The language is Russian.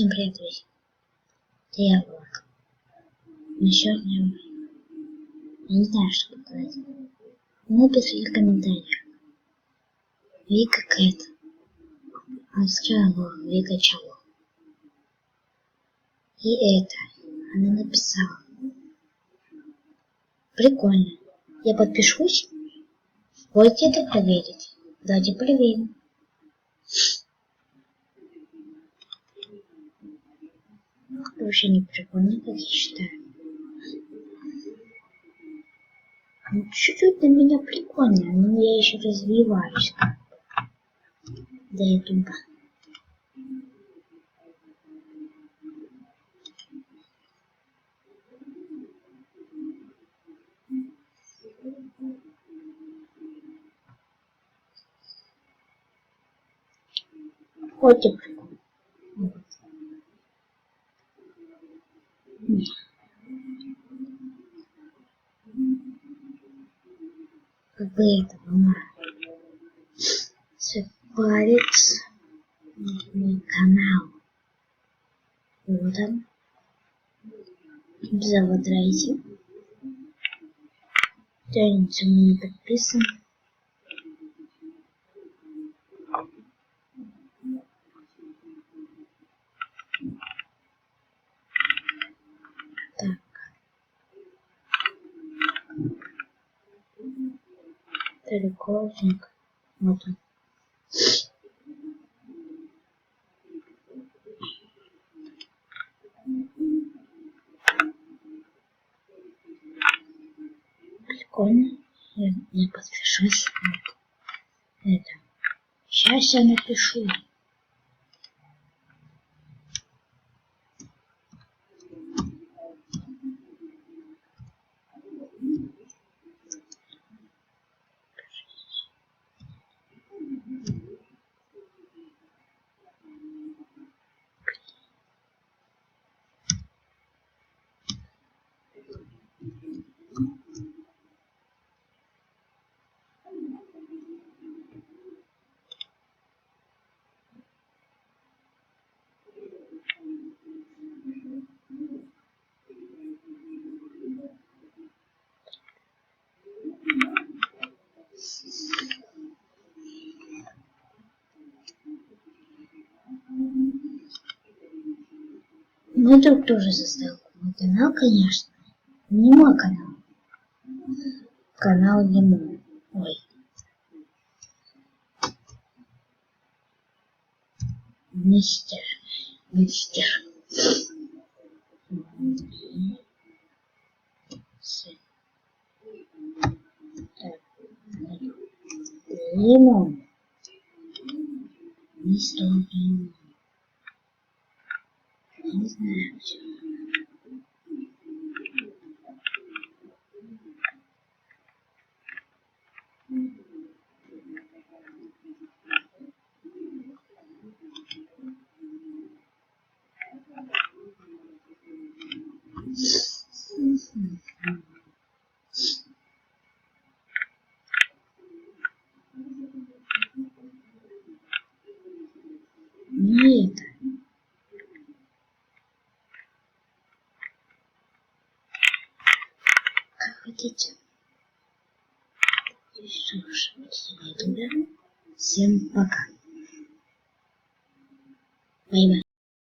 Всем привет, друзья. Это я, Влад. Ну сегодня я не знаю, что показать. Напишите в комментариях. Вика Кэт. А сначала Вика Чало. И это она написала. Прикольно. Я подпишусь. Будете это проверить? Давайте проверим. Вообще не прикольно, как я считаю. Ну, чуть-чуть на меня прикольно, но я еще развиваюсь. Да и тупо. Хоть и прикольно. Вот. Как бы это было. Палец мой канал. Вот он. Заводрайте. Кто-нибудь не подписан. Так. Рекординг. Вот он. Прикольно. Я подпишусь. Вот. Это. Сейчас я напишу. Мой друг тоже создал мой канал, конечно. Не мой канал. Канал ему. Ой. Мистер. Лимон. Мистер Лимон. Я не знаю, что. Не это. Как хотите. И что ж, всем пока. Бай-бай.